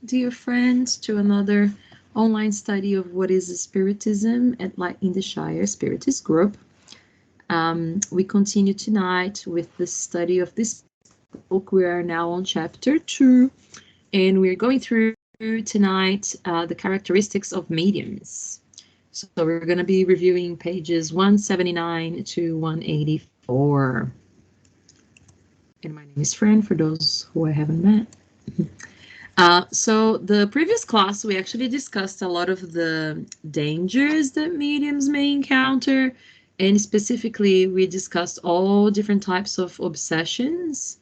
dear friends, to another online study of what is Spiritism at Light in the Shire Spiritist Group. We continue tonight with the study of this book. We are now on chapter 2, and we're going through tonight the characteristics of mediums. So we're going to be reviewing pages 179 to 184. And my name is Fran, for those who I haven't met. So the previous class, we actually discussed a lot of the dangers that mediums may encounter, and specifically we discussed all different types of obsessions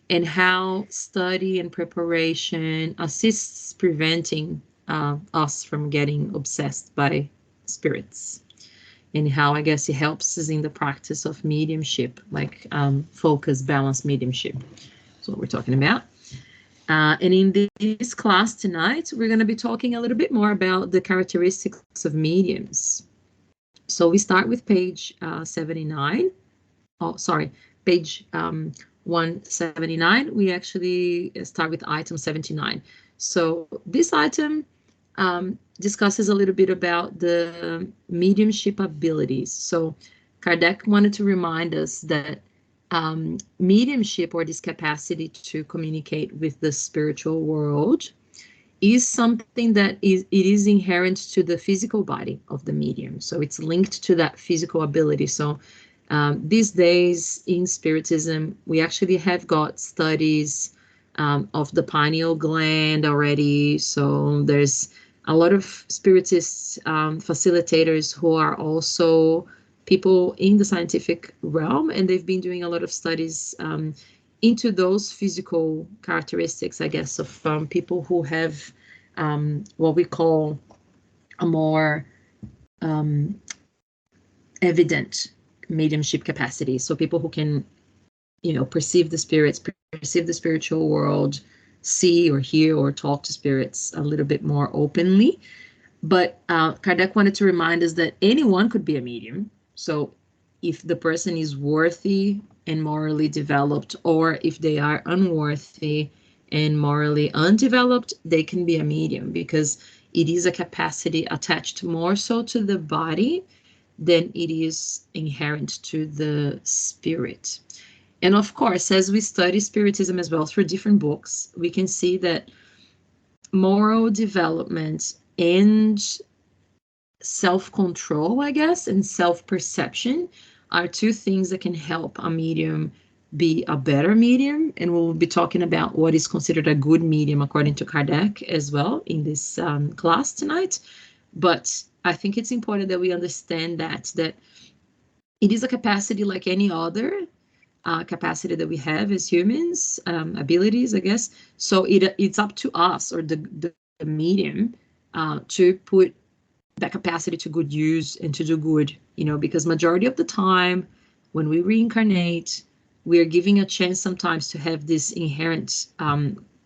and how study and preparation assists preventing us from getting obsessed by spirits, and how I guess it helps us in the practice of mediumship, like focus, balance mediumship. That's what we're talking about. And in this class tonight, we're going to be talking a little bit more about the characteristics of mediums. So we start with page 79. Oh, sorry, page 179. We actually start with item 79. So this item discusses a little bit about the mediumship abilities. So Kardec wanted to remind us that mediumship, or this capacity to communicate with the spiritual world, is something that is inherent to the physical body of the medium. So it's linked to that physical ability. So these days in Spiritism, we actually have got studies of the pineal gland already. So there's a lot of Spiritist facilitators who are also people in the scientific realm, and they've been doing a lot of studies into those physical characteristics, I guess, of people who have what we call a more evident mediumship capacity. So people who can, perceive the spirits, perceive the spiritual world, see or hear or talk to spirits a little bit more openly. But Kardec wanted to remind us that anyone could be a medium. So if the person is worthy and morally developed, or if they are unworthy and morally undeveloped, they can be a medium, because it is a capacity attached more so to the body than it is inherent to the spirit. And of course, as we study Spiritism as well through different books, we can see that moral development and self-control, I guess, and self-perception are two things that can help a medium be a better medium. And we'll be talking about what is considered a good medium according to Kardec as well in this class tonight. But I think it's important that we understand that it is a capacity like any other capacity that we have as humans, abilities, I guess. So it's up to us, or the medium, to put that capacity to good use and to do good, because majority of the time when we reincarnate, we are giving a chance sometimes to have this inherent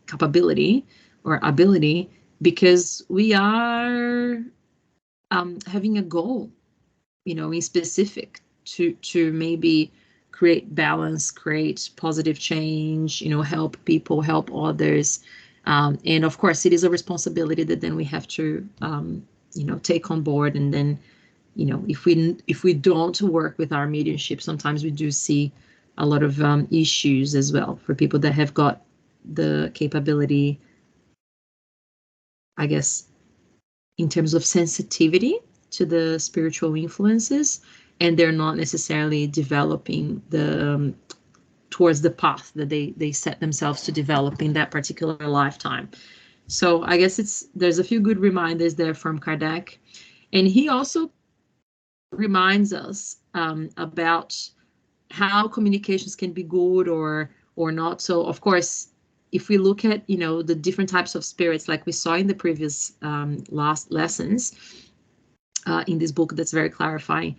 capability or ability, because we are having a goal, in specific to maybe create balance, create positive change, help people, help others. And of course, it is a responsibility that then we have to take on board. And then, if we don't work with our mediumship, sometimes we do see a lot of issues as well for people that have got the capability, I guess, in terms of sensitivity to the spiritual influences, and they're not necessarily developing towards the path that they set themselves to develop in that particular lifetime. So I guess there's a few good reminders there from Kardec. And he also reminds us about how communications can be good or not. So of course, if we look at, the different types of spirits, like we saw in the previous last lessons in this book, that's very clarifying.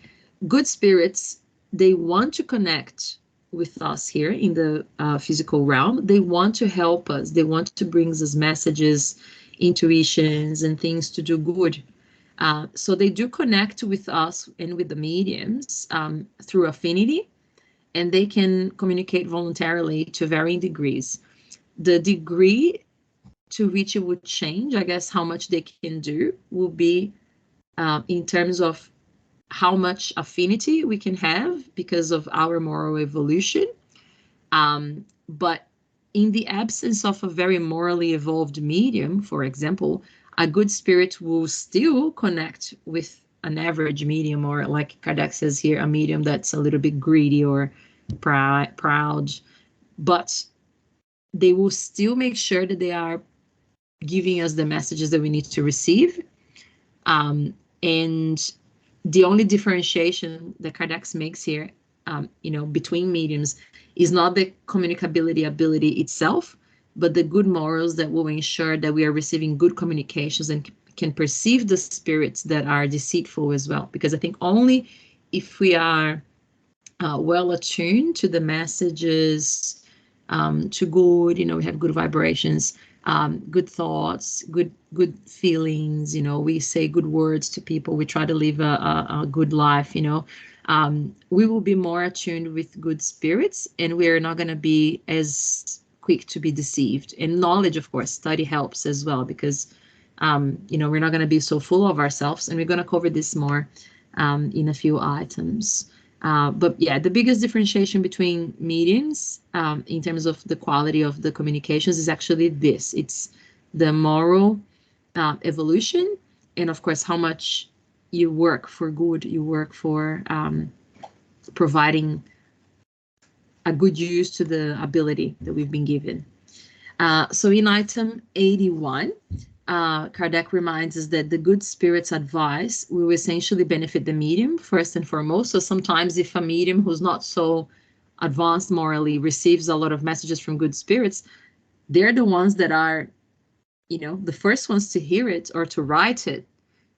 Good spirits, they want to connect with us here in the physical realm. They want to help us. They want to bring us messages, intuitions, and things to do good. So they do connect with us and with the mediums through affinity, and they can communicate voluntarily to varying degrees. The degree to which it would change, I guess, how much they can do will be in terms of how much affinity we can have because of our moral evolution. But in the absence of a very morally evolved medium, for example, a good spirit will still connect with an average medium, or like Kardec says here, a medium that's a little bit greedy or proud, but they will still make sure that they are giving us the messages that we need to receive. And the only differentiation that Kardec makes here, between mediums is not the communicability ability itself, but the good morals that will ensure that we are receiving good communications and can perceive the spirits that are deceitful as well. Because I think only if we are well attuned to the messages, to good, we have good vibrations, good thoughts, good feelings, we say good words to people, we try to live a good life, we will be more attuned with good spirits, and we're not going to be as quick to be deceived. And knowledge, of course, study helps as well, because we're not going to be so full of ourselves, and we're going to cover this more in a few items. But yeah, the biggest differentiation between mediums in terms of the quality of the communications is actually this. It's the moral evolution, and of course, how much you work for good, you work for providing a good use to the ability that we've been given. So in item 81, Kardec reminds us that the good spirit's advice will essentially benefit the medium first and foremost. So sometimes if a medium who's not so advanced morally receives a lot of messages from good spirits, they're the ones that are, the first ones to hear it or to write it.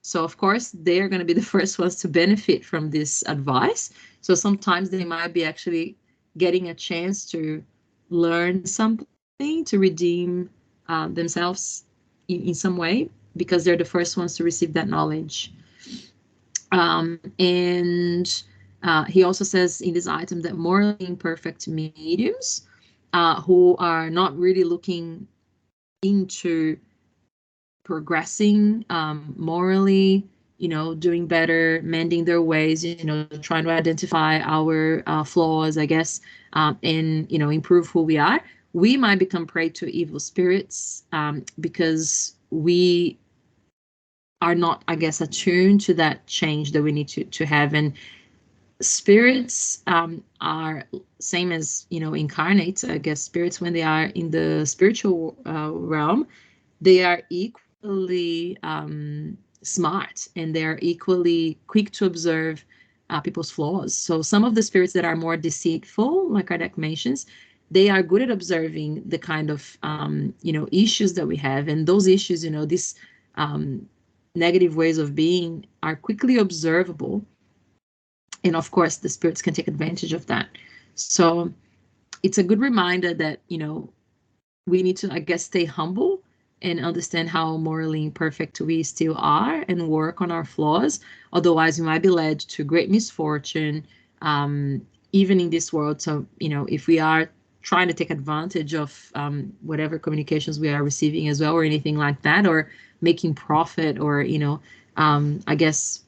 So of course, they are going to be the first ones to benefit from this advice. So sometimes they might be actually getting a chance to learn something, to redeem themselves in some way, because they're the first ones to receive that knowledge. And he also says in this item that morally imperfect mediums who are not really looking into progressing morally, doing better, mending their ways, trying to identify our flaws, I guess, and, improve who we are. We might become prey to evil spirits because we are not, I guess, attuned to that change that we need to have. And spirits are same as, incarnates, I guess. Spirits, when they are in the spiritual realm, they are equally smart, and they're equally quick to observe people's flaws. So some of the spirits that are more deceitful, like Kardec mentions, they are good at observing the kind of, issues that we have. And those issues, these negative ways of being are quickly observable. And of course, the spirits can take advantage of that. So it's a good reminder that, we need to, I guess, stay humble and understand how morally imperfect we still are and work on our flaws. Otherwise, we might be led to great misfortune, even in this world. So, if we are trying to take advantage of whatever communications we are receiving as well, or anything like that, or making profit, or, I guess,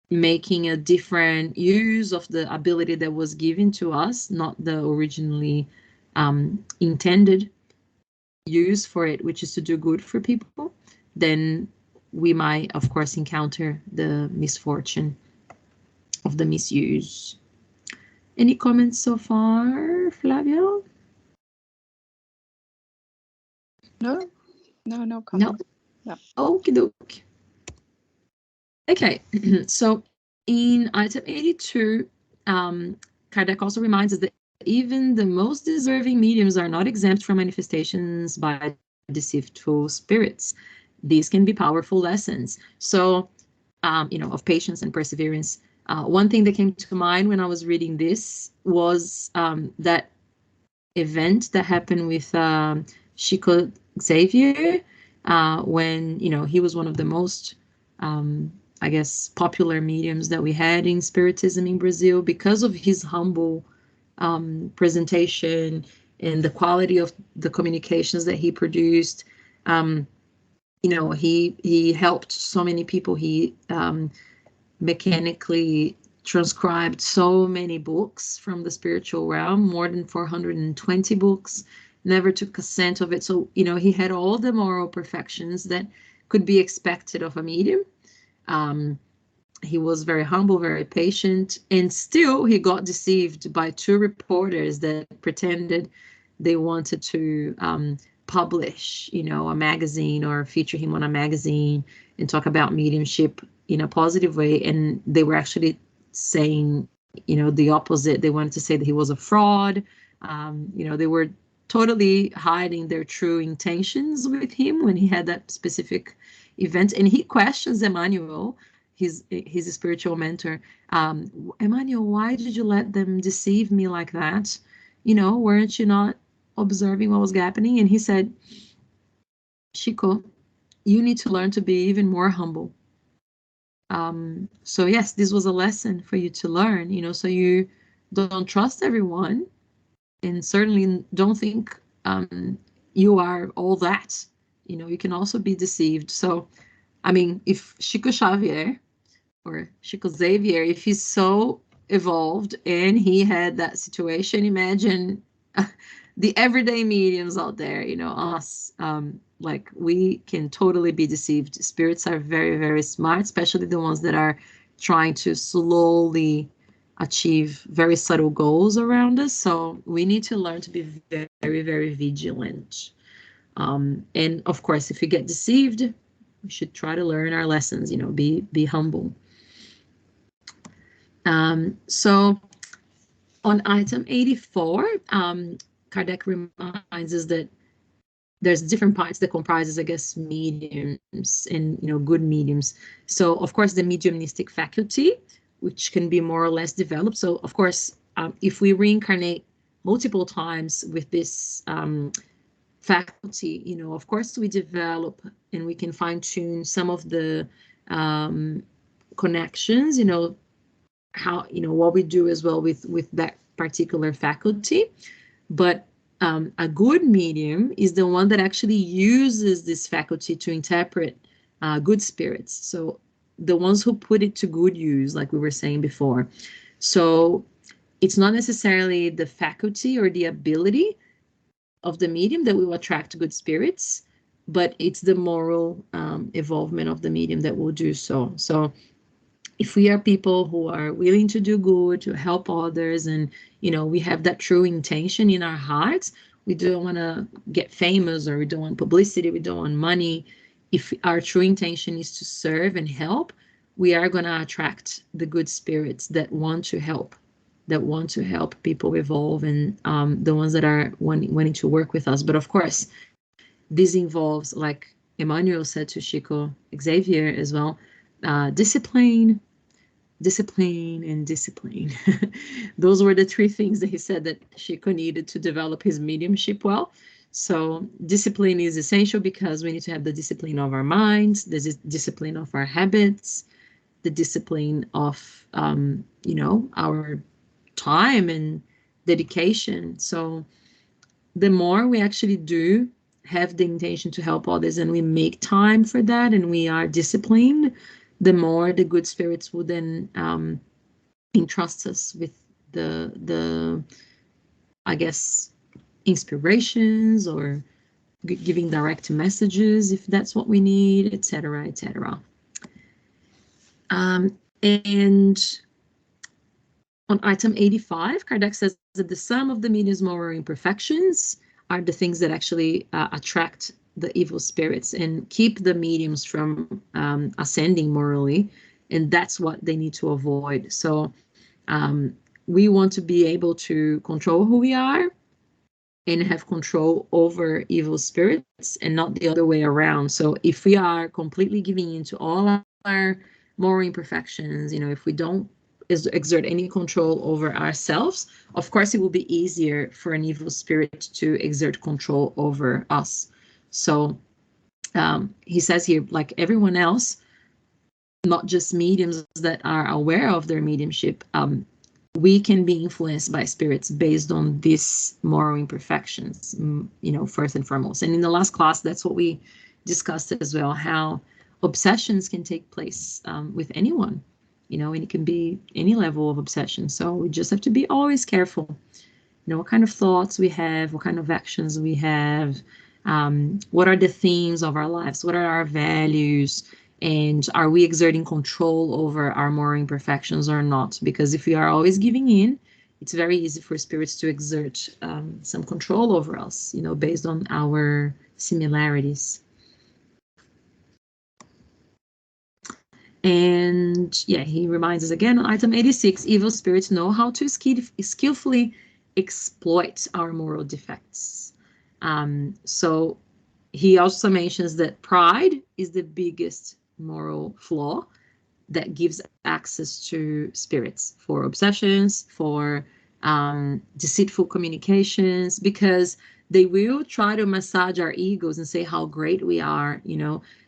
making a different use of the ability that was given to us, not the originally intended use for it, which is to do good for people, then we might, of course, encounter the misfortune of the misuse. Any comments so far, Flavia? No comments. No. Okie doke. Okay, so in item 82, Kardec also reminds us that even the most deserving mediums are not exempt from manifestations by deceitful spirits. These can be powerful lessons. So, of patience and perseverance. One thing that came to mind when I was reading this was that event that happened with Chico Xavier when, he was one of the most, I guess, popular mediums that we had in Spiritism in Brazil, because of his humble presentation and the quality of the communications that he produced. You know, he helped so many people. He mechanically transcribed so many books from the spiritual realm, more than 420 books, never took a cent of it. So, you know, he had all the moral perfections that could be expected of a medium. He was very humble, very patient, and still he got deceived by two reporters that pretended they wanted to publish, you know, a magazine or feature him on a magazine and talk about mediumship in a positive way. And they were actually saying, you know, the opposite. They wanted to say that he was a fraud. You know, they were totally hiding their true intentions with him when he had that specific event. And he questions Emmanuel, his spiritual mentor. Emmanuel, why did you let them deceive me like that? You know, weren't you not observing what was happening? And he said, Chico, you need to learn to be even more humble. So yes, this was a lesson for you to learn, you know, so you don't trust everyone, and certainly don't think you are all that. You know, you can also be deceived. So, I mean, if Chico Xavier or Chico Xavier, if he's so evolved and he had that situation, imagine the everyday mediums out there, you know, us, like we can totally be deceived. Spirits are very, very smart, especially the ones that are trying to slowly achieve very subtle goals around us. So we need to learn to be very, very vigilant. And of course, if we get deceived, we should try to learn our lessons, you know, be humble. So on item 84, Kardec reminds us that there's different parts that comprises, I guess, mediums and, you know, good mediums. So, of course, the mediumistic faculty, which can be more or less developed. So, of course, if we reincarnate multiple times with this faculty, you know, of course, we develop and we can fine tune some of the connections, you know, how, you know, what we do as well with that particular faculty. But a good medium is the one that actually uses this faculty to interpret good spirits. So the ones who put it to good use, like we were saying before. So it's not necessarily the faculty or the ability of the medium that will attract good spirits, but it's the moral evolvement of the medium that will do so. So if we are people who are willing to do good, to help others, and, you know, we have that true intention in our hearts, we don't want to get famous, or we don't want publicity, we don't want money. If our true intention is to serve and help, we are going to attract the good spirits that want to help people evolve, and the ones that are wanting to work with us. But of course, this involves, like Emmanuel said to Chico Xavier as well, discipline, and discipline. Those were the three things that he said that Chico needed to develop his mediumship well. So discipline is essential because we need to have the discipline of our minds, the discipline of our habits, the discipline of, you know, our time and dedication. So the more we actually do have the intention to help others, and we make time for that, and we are disciplined, the more the good spirits will then entrust us with the I guess, inspirations, or giving direct messages if that's what we need, etc., etc. And on item 85, Kardec says that the sum of the medium's moral imperfections are the things that actually attract the evil spirits and keep the mediums from ascending morally, and that's what they need to avoid. So we want to be able to control who we are and have control over evil spirits, and not the other way around. So if we are completely giving into all our moral imperfections, you know, if we don't exert any control over ourselves, of course it will be easier for an evil spirit to exert control over us. So he says here, like everyone else, not just mediums that are aware of their mediumship, we can be influenced by spirits based on these moral imperfections, first and foremost. And in the last class, that's what we discussed as well, how obsessions can take place with anyone, and it can be any level of obsession. So we just have to be always careful, what kind of thoughts we have, what kind of actions we have, what are the themes of our lives, what are our values, and are we exerting control over our moral imperfections or not? Because if we are always giving in, it's very easy for spirits to exert some control over us, based on our similarities. And yeah, he reminds us again on item 86, evil spirits know how to skillfully exploit our moral defects. So he also mentions that pride is the biggest moral flaw that gives access to spirits for obsessions, for deceitful communications, because they will try to massage our egos and say how great we are,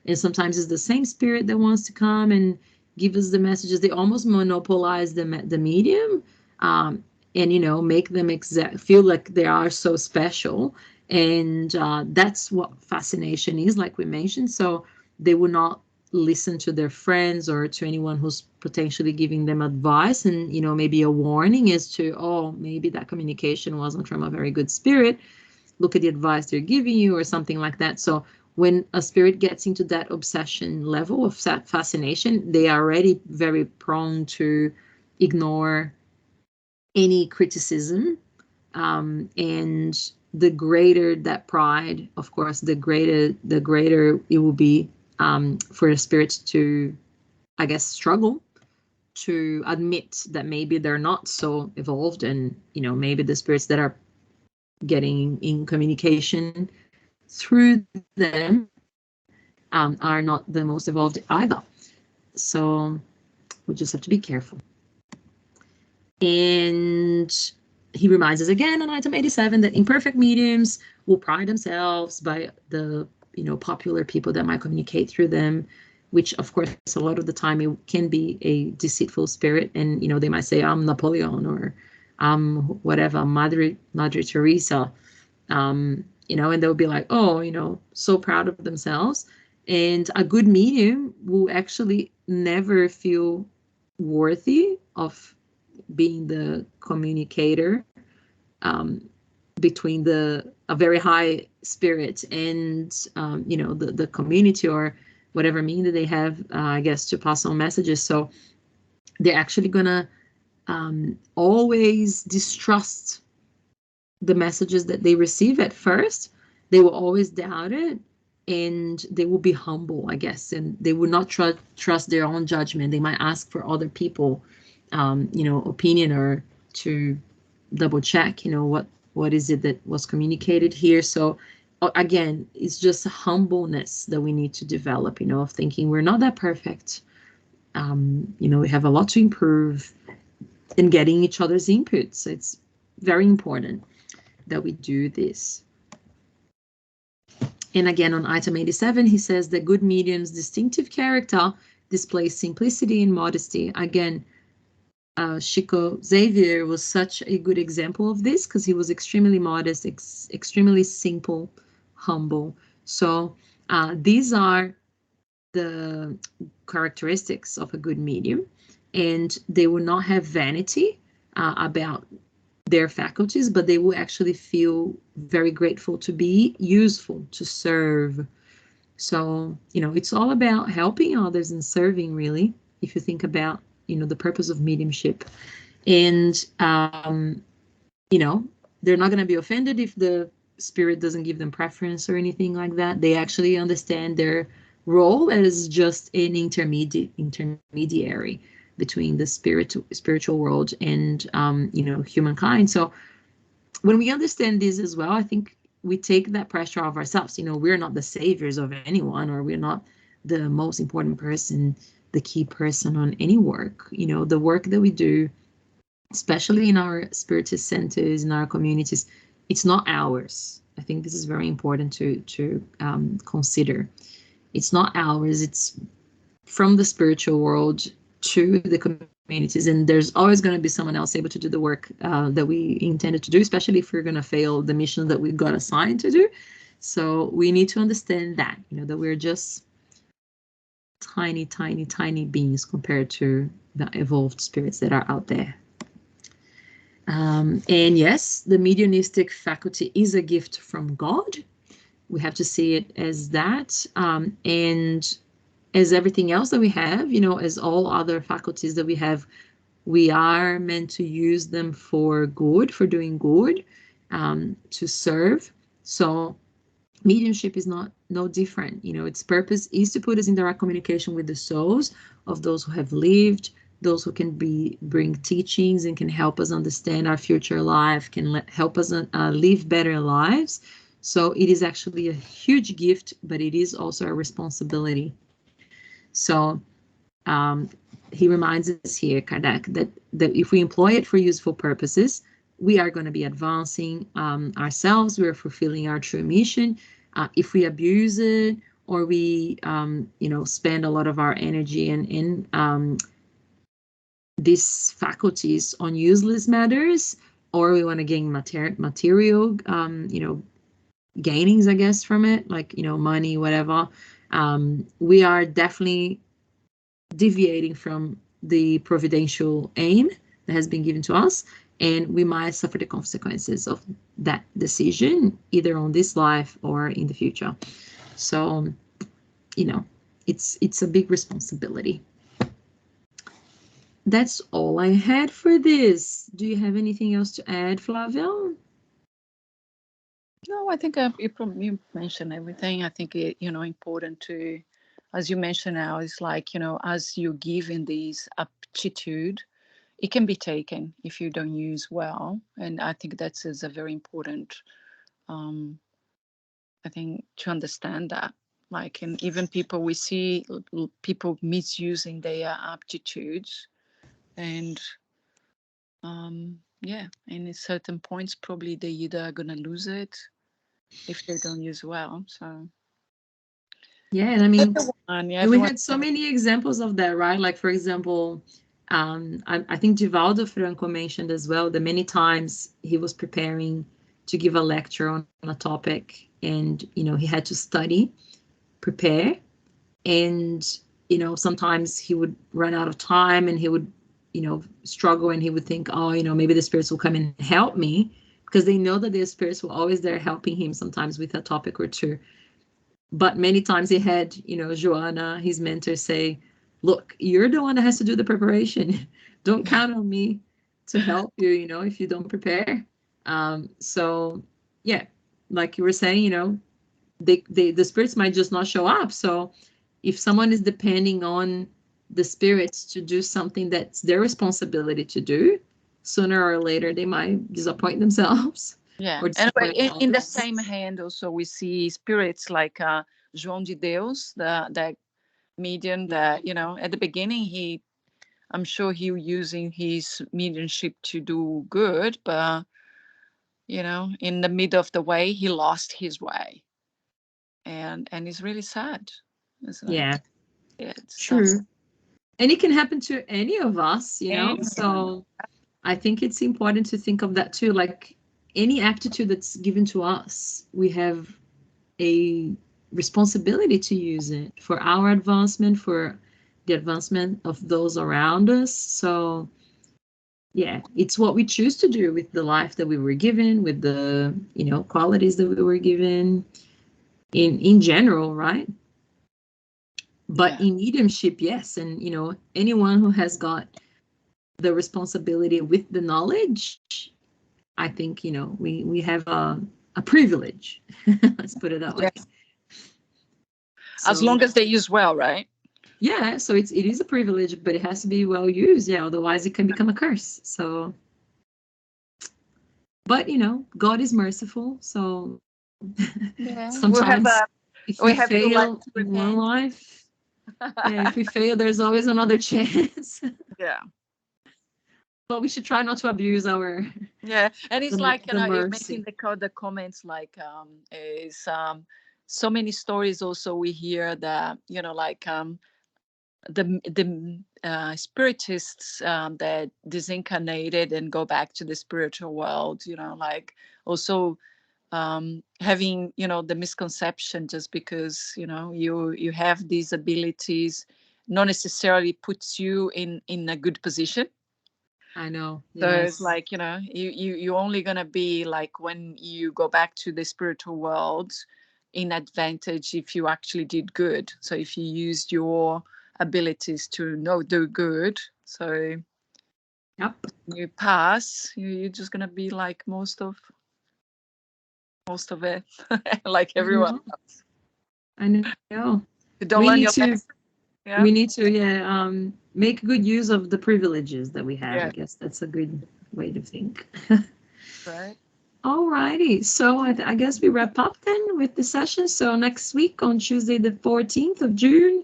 and sometimes it's the same spirit that wants to come and give us the messages. They almost monopolize the medium, and make them feel like they are so special. And that's what fascination is, like we mentioned. So they will not listen to their friends or to anyone who's potentially giving them advice, and maybe a warning as to, oh, maybe that communication wasn't from a very good spirit. Look at the advice they're giving you, or something like that. So when a spirit gets into that obsession level of fascination, they are already very prone to ignore any criticism, and the greater that pride, of course, the greater it will be for the spirits to, I guess, struggle to admit that maybe they're not so evolved, and maybe the spirits that are getting in communication through them are not the most evolved either. So we just have to be careful. And he reminds us again on item 87 that imperfect mediums will pride themselves by the popular people that might communicate through them, which of course a lot of the time it can be a deceitful spirit, and they might say, I'm Napoleon, or I'm whatever, Madre Teresa, and they'll be like, oh, so proud of themselves. And a good medium will actually never feel worthy of being the communicator between a very high spirit and the community, or whatever mean that they have, I guess, to pass on messages. So they're actually gonna always distrust the messages that they receive at first. They will always doubt it, and they will be humble, I guess, and they will not trust their own judgment. They might ask for other people opinion, or to double check, what is it that was communicated here. So again, it's just a humbleness that we need to develop, of thinking we're not that perfect. We have a lot to improve in getting each other's inputs. So it's very important that we do this. And again, on item 87, he says that good medium's distinctive character displays simplicity and modesty. Again, Chico Xavier was such a good example of this, because he was extremely modest, extremely simple, humble. So these are the characteristics of a good medium, and they will not have vanity about their faculties, but they will actually feel very grateful to be useful, to serve. So, it's all about helping others and serving, really, if you think about the purpose of mediumship. And they're not going to be offended if the spirit doesn't give them preference or anything like that. They actually understand their role as just an intermediary between the spiritual world and humankind. So when we understand this as well, I think we take that pressure off ourselves. We're not the saviors of anyone, or we're not the most important person, the key person on any work. The work that we do, especially in our spiritist centers, in our communities, it's not ours. I think this is very important to consider. It's not ours. It's from the spiritual world to the communities, and there's always going to be someone else able to do the work that we intended to do, especially if we're going to fail the mission that we got assigned to do. So we need to understand that, that we're just tiny, tiny, tiny beings compared to the evolved spirits that are out there. And yes, the mediumistic faculty is a gift from God. We have to see it as that. And as everything else that we have, as all other faculties that we have, we are meant to use them for good, for doing good, to serve. So mediumship is no different. Its purpose is to put us in direct communication with the souls of those who have lived, those who can bring teachings and can help us understand our future life, can help us live better lives. So it is actually a huge gift, but it is also a responsibility. So he reminds us here, Kardec, that if we employ it for useful purposes, we are going to be advancing ourselves. We're fulfilling our true mission. If we abuse it, or we, spend a lot of our energy in these faculties on useless matters, or we want to gain material, gainings, I guess, from it, like, money, whatever, we are definitely deviating from the providential aim that has been given to us, and we might suffer the consequences of that decision, either on this life or in the future. So, it's a big responsibility. That's all I had for this. Do you have anything else to add, Flavia? No, I think you mentioned everything. I think it, important to, as you mentioned now, it's like, as you give in this aptitude, it can be taken if you don't use well. And I think that's is a very important, I think, to understand that. Like, and even people, we see people misusing their aptitudes, and yeah, and at certain points, probably they either are gonna lose it if they don't use well. So yeah, and I mean, we everyone had so many examples of that, right? Like, for example, I think Divaldo Franco mentioned as well that many times he was preparing to give a lecture on a topic, and he had to study, prepare, and sometimes he would run out of time, and he would struggle, and he would think, oh, maybe the spirits will come and help me, because they know that the spirits were always there helping him, sometimes with a topic or two. But many times he had, Joanna, his mentor, say, look, you're the one that has to do the preparation. Don't count on me to help you, if you don't prepare. So yeah, like you were saying, the spirits might just not show up. So if someone is depending on the spirits to do something that's their responsibility to do, sooner or later they might disappoint themselves. Yeah, Or and in the same hand also we see spirits like João de Deus, the medium that at the beginning I'm sure he was using his mediumship to do good, but in the middle of the way he lost his way, and it's really sad. It's like, yeah, it's true. And it can happen to any of us, anyone. So I think it's important to think of that too. Like, any aptitude that's given to us, we have a responsibility to use it for our advancement, for the advancement of those around us. So yeah, it's what we choose to do with the life that we were given, with the qualities that we were given in general, right? But in mediumship, yes, and anyone who has got the responsibility with the knowledge, I think we have a privilege. Let's put it that way. As long as they use well, right? Yeah, so it is a privilege, but it has to be well used. Yeah, otherwise it can become a curse. So, but God is merciful. So sometimes if we fail in one life, yeah, if we fail, there's always another chance. Yeah. But we should try not to abuse our. Yeah, and it's like the making the comments like is so many stories also we hear that like spiritists that disincarnated and go back to the spiritual world, you know, like also having, you know, the misconception just because, you know, you have these abilities not necessarily puts you in a good position. I know. So it's Yes. like, you know, you're only going to be like, when you go back to the spiritual world, in advantage if you actually did good. So if you used your abilities to do good, so Yep. you pass, you're just going to be like most of it, like I everyone know. else. I know. You don't We learn need your to. lesson. Yeah. We need to. Yeah. Make good use of the privileges that we have. Yeah. I guess that's a good way to think. Right. Alrighty, so I guess we wrap up then with the session. So next week on Tuesday, the 14th of June,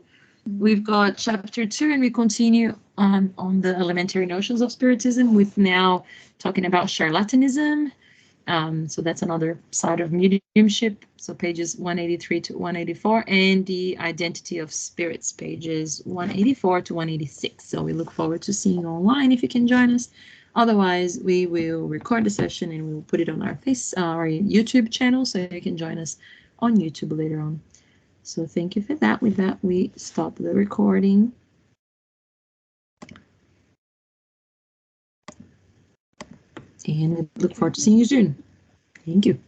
we've got chapter 2, and we continue on the elementary notions of Spiritism with now talking about charlatanism. So that's another side of mediumship. So pages 183 to 184, and the identity of spirits, pages 184 to 186. So we look forward to seeing you online if you can join us. Otherwise, we will record the session and we will put it on our YouTube channel, so you can join us on YouTube later on. So thank you for that. With that, we stop the recording. And we look forward to seeing you soon. Thank you.